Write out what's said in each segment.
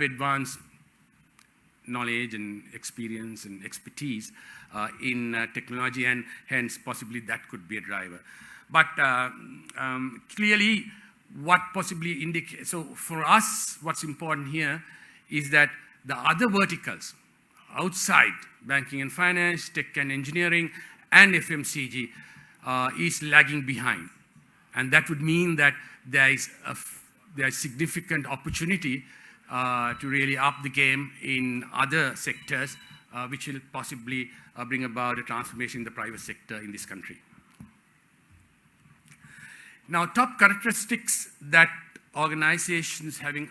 advanced knowledge and experience and expertise in technology, and hence possibly that could be a driver. But clearly, what possibly indicates, so for us, what's important here is that the other verticals outside banking and finance, tech and engineering, and FMCG is lagging behind. And that would mean that there is significant opportunity to really up the game in other sectors, which will possibly bring about a transformation in the private sector in this country. Now, top characteristics that organizations having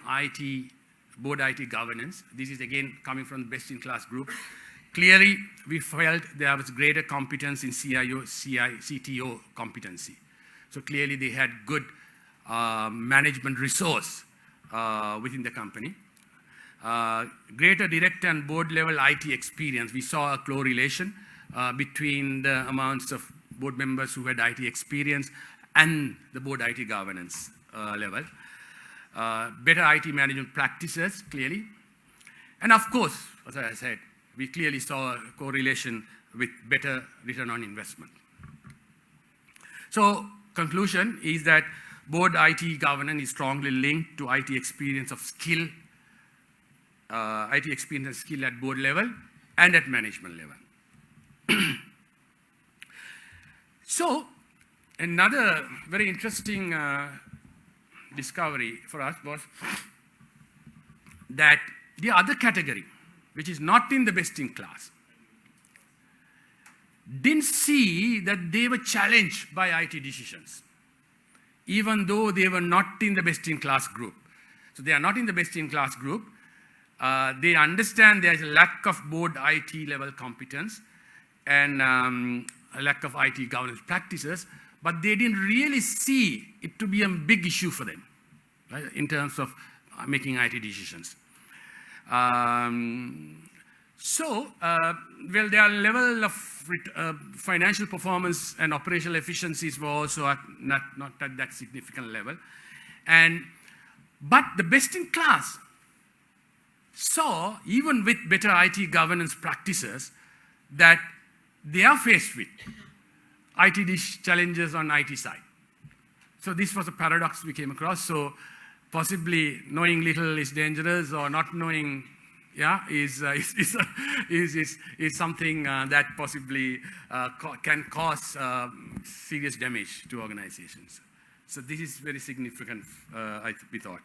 board IT governance, this is again coming from the best-in-class group. Clearly, we felt there was greater competence in CIO, CTO competency. So clearly, they had good management resource within the company. Greater direct and board level IT experience. We saw a correlation between the amounts of board members who had IT experience and the board IT governance level. Better IT management practices, clearly. And of course, as I said, we clearly saw a correlation with better return on investment. So, conclusion is that board IT governance is strongly linked to IT experience of skill, IT experience and skill at board level and at management level. So, another very interesting discovery for us was that the other category, which is not in the best in class, didn't see that they were challenged by IT decisions, even though they were not in the best in class group. So they are not in the best in class group. They understand there is a lack of board IT level competence and a lack of IT governance practices, but they didn't really see it to be a big issue for them, right, in terms of making IT decisions. Well, their level of financial performance and operational efficiencies were also not at that significant level. But the best in class saw, even with better IT governance practices, that they are faced with IT challenges on IT side. So this was a paradox we came across. So possibly knowing little is dangerous, or not knowing is something that possibly can cause serious damage to organizations. So this is very significant, we thought.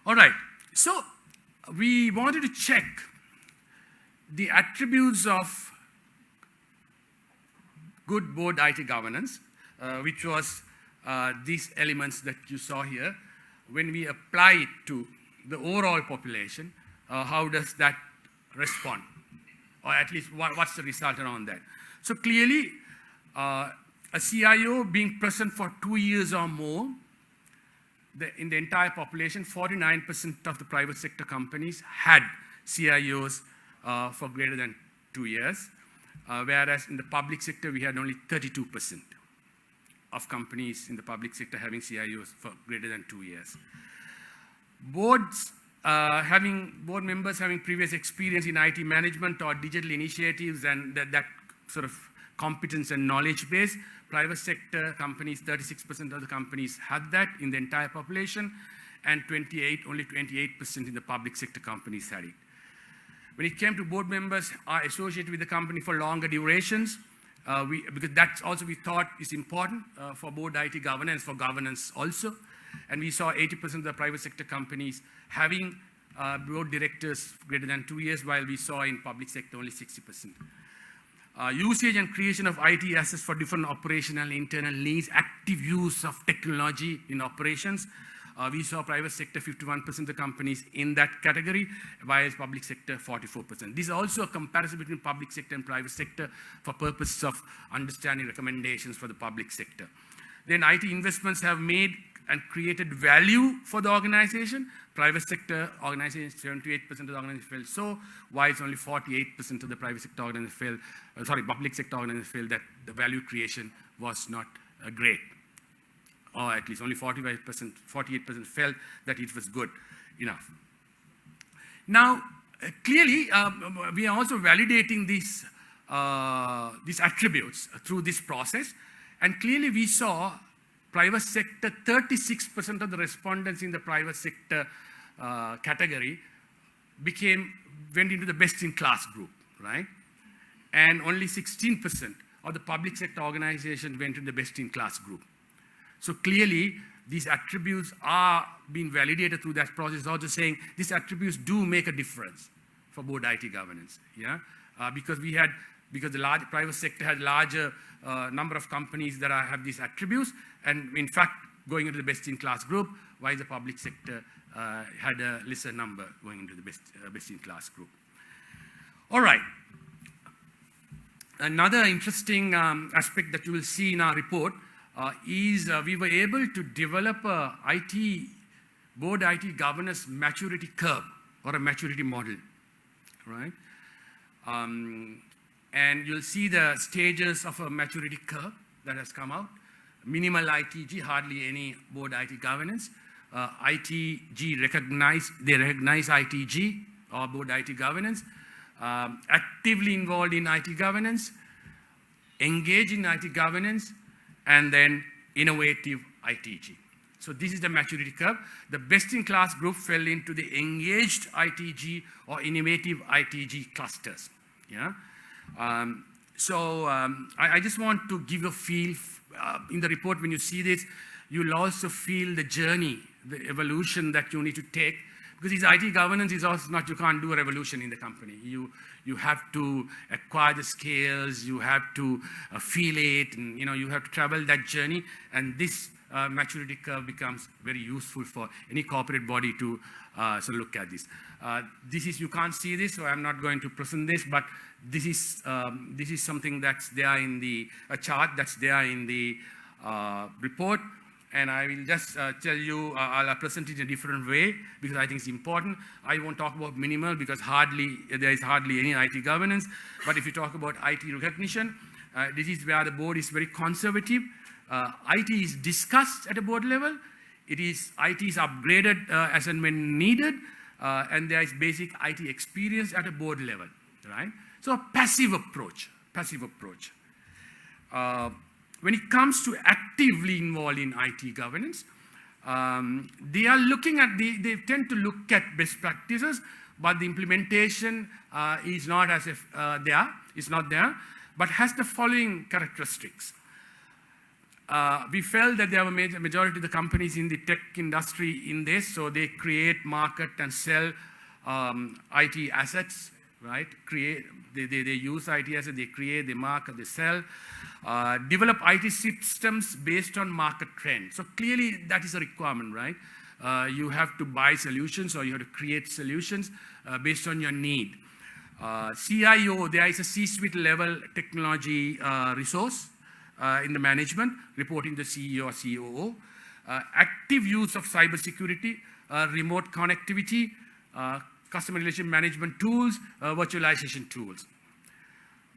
All right, so we wanted to check the attributes of good board IT governance, which was these elements that you saw here. When we apply it to the overall population, how does that respond? Or at least what's the result around that? So clearly, a CIO being present for 2 years or more, in the entire population, 49% of the private sector companies had CIOs for greater than 2 years, whereas in the public sector, we had only 32% of companies in the public sector having CIOs for greater than 2 years. Board members having previous experience in IT management or digital initiatives and that sort of competence and knowledge base, private sector companies, 36% of the companies had that in the entire population, and only 28% in the public sector companies had it. When it came to board members are associated with the company for longer durations, because that's also we thought is important for board IT governance, for governance also. And we saw 80% of the private sector companies having board directors greater than 2 years, while we saw in public sector only 60%. Usage and creation of IT assets for different operational and internal needs, active use of technology in operations. We saw private sector 51% of the companies in that category, while public sector 44%. This is also a comparison between public sector and private sector for purposes of understanding recommendations for the public sector. Then IT investments have made and created value for the organization. Private sector organizations, 78% of the organizations felt so, while it's only 48% of the private sector organizations public sector organizations felt that the value creation was not great. Or at least only 48% felt that it was good enough. Now, clearly, we are also validating these attributes through this process. And clearly, we saw private sector, 36% of the respondents in the private sector category went into the best-in-class group, right? And only 16% of the public sector organizations went into the best-in-class group. So clearly, these attributes are being validated through that process, also saying these attributes do make a difference for board IT governance, yeah? Because the large private sector has larger number of companies that have these attributes, and in fact, going into the best-in-class group, while the public sector had a lesser number going into the best-in-class group. All right. Another interesting aspect that you will see in our report is we were able to develop a board IT governance maturity curve or a maturity model, right? And you'll see the stages of a maturity curve that has come out. Minimal ITG, hardly any board IT governance. ITG recognize ITG or board IT governance. Actively involved in IT governance, engage in IT governance, and then innovative ITG. So this is the maturity curve. The best-in-class group fell into the engaged ITG or innovative ITG clusters. Yeah. I just want to give a feel in the report. When you see this, you'll also feel the journey, the evolution that you need to take. Because this IT governance is also not, you can't do a revolution in the company. You have to acquire the skills, you have to feel it, and you have to travel that journey. And this maturity curve becomes very useful for any corporate body to look at this. You can't see this, so I'm not going to present this, but this is something that's there in the chart that's there in the report. And I will just tell you, I'll present it in a different way because I think it's important. I won't talk about minimal because there is hardly any IT governance. But if you talk about IT recognition, this is where the board is very conservative. IT is discussed at a board level. IT is upgraded as and when needed. And there is basic IT experience at a board level, right? So a passive approach. When it comes to actively involved in IT governance, they tend to look at best practices, but the implementation is not as if it's not there, but has the following characteristics. We felt that there were majority of the companies in the tech industry in this, so they create, market, and sell IT assets, right? They use IT assets, they create, they market, they sell. Develop IT systems based on market trends. So clearly that is a requirement, right? You have to buy solutions or you have to create solutions based on your need. CIO, there is a C-suite level technology resource in the management, reporting to CEO or COO. Active use of cybersecurity, remote connectivity, customer relationship management tools, virtualization tools.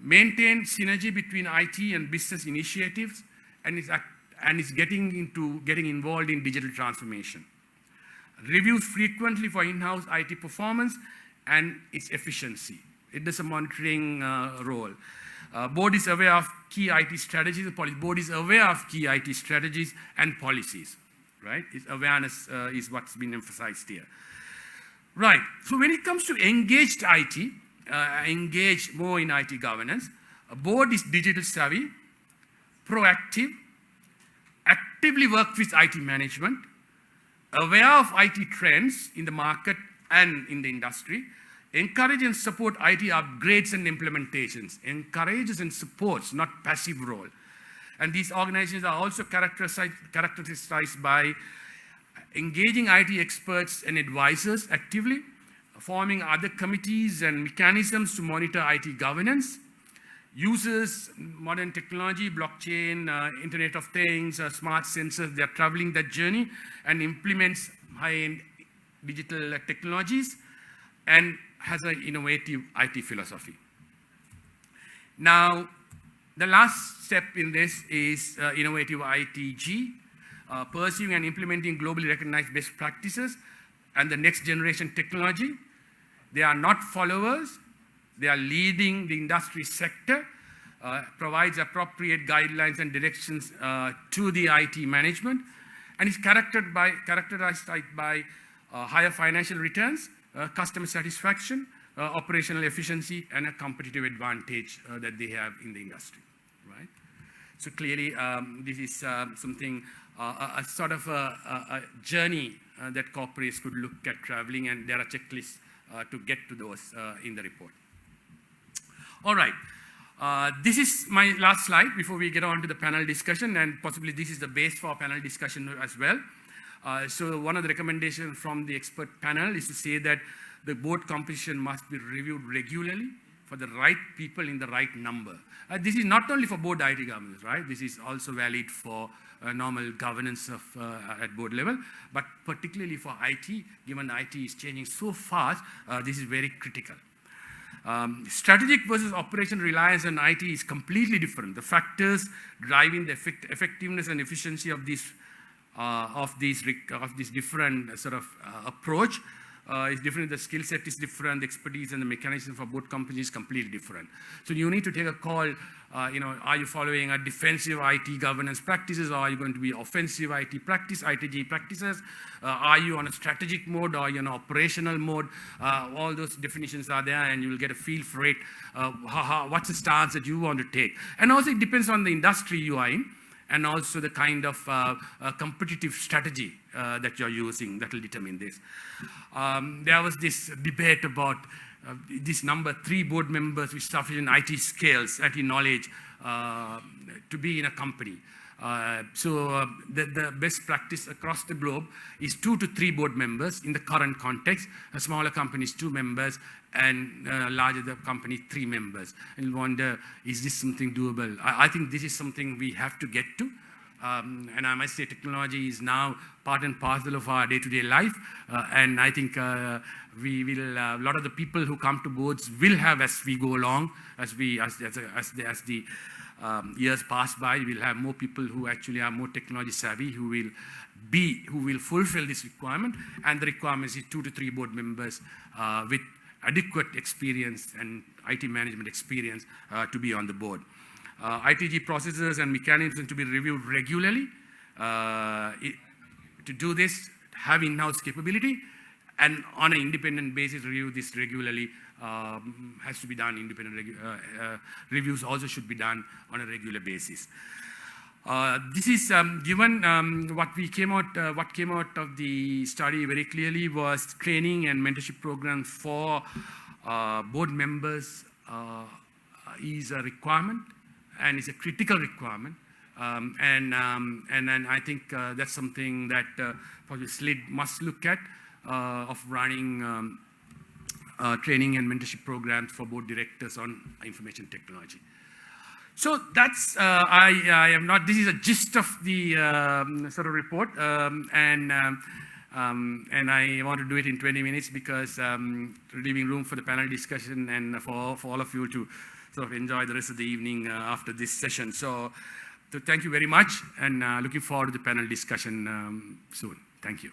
Maintain synergy between IT and business initiatives, and is getting involved in digital transformation. Reviews frequently for in-house IT performance and its efficiency. It does a monitoring role. Board is aware of key IT strategies and policies. Board is aware of key IT strategies and policies, right? Awareness is what's been emphasized here. Right, so when it comes to engaged IT, engage more in IT governance, a board is digital savvy, proactive, actively work with IT management, aware of IT trends in the market and in the industry, encourage and support IT upgrades and implementations, encourages and supports, not passive role. And these organizations are also characterized by engaging IT experts and advisors actively, forming other committees and mechanisms to monitor IT governance, uses modern technology, blockchain, Internet of Things, smart sensors, they're traveling that journey, and implements high-end digital technologies, and has an innovative IT philosophy. Now, the last step in this is innovative ITG, pursuing and implementing globally recognized best practices and the next generation technology, They are not followers. They are leading the industry sector, provides appropriate guidelines and directions to the IT management, and is characterized by higher financial returns, customer satisfaction, operational efficiency, and a competitive advantage that they have in the industry, right? So clearly, this is something, a sort of a journey that corporates could look at traveling, and there are checklists to get to those in the report. All right. This is my last slide before we get on to the panel discussion, and possibly this is the base for panel discussion as well. So one of the recommendations from the expert panel is to say that the board composition must be reviewed regularly for the right people in the right number. This is not only for board IT governance, right? This is also valid for normal governance of, at board level, but particularly for IT, given IT is changing so fast, this is very critical. Strategic versus operational reliance on IT is completely different. The factors driving the effectiveness and efficiency of this different sort of approach is different. The skill set is different. The expertise and the mechanism for both companies is completely different. So you need to take a call. Are you following a defensive IT governance practices, or are you going to be offensive IT practice, ITG practices? Are you on a strategic mode, or are you on an operational mode? All those definitions are there, and you will get a feel for it. What's the stance that you want to take? And also it depends on the industry you are in, and also the kind of competitive strategy that you're using that will determine this. There was this debate about this number 3 board members with sufficient IT skills, IT knowledge to be in a company. The best practice across the globe is 2 to 3 board members in the current context. A smaller company is 2 members, and larger the company 3 members. And you wonder, is this something doable? I think this is something we have to get to. And I must say technology is now part and parcel of our day-to-day life. And I think we will, a lot of the people who come to boards will have, as we go along, as the years pass by, we'll have more people who actually are more technology savvy, who will fulfill this requirement. And the requirement is 2 to 3 board members with adequate experience and IT management experience to be on the board. ITG processes and mechanisms to be reviewed regularly. To do this, have in-house capability, and on an independent basis review this regularly has to be done. Independent reviews also should be done on a regular basis. This is given what came out of the study very clearly was training and mentorship programs for board members is a requirement, and it's a critical requirement. And I think that's something that probably SLID must look at, of running training and mentorship programs for board directors on information technology. So that's, this is a gist of the sort of report, and I want to do it in 20 minutes because leaving room for the panel discussion and for all of you to sort of enjoy the rest of the evening after this session. So thank you very much, and looking forward to the panel discussion soon. Thank you.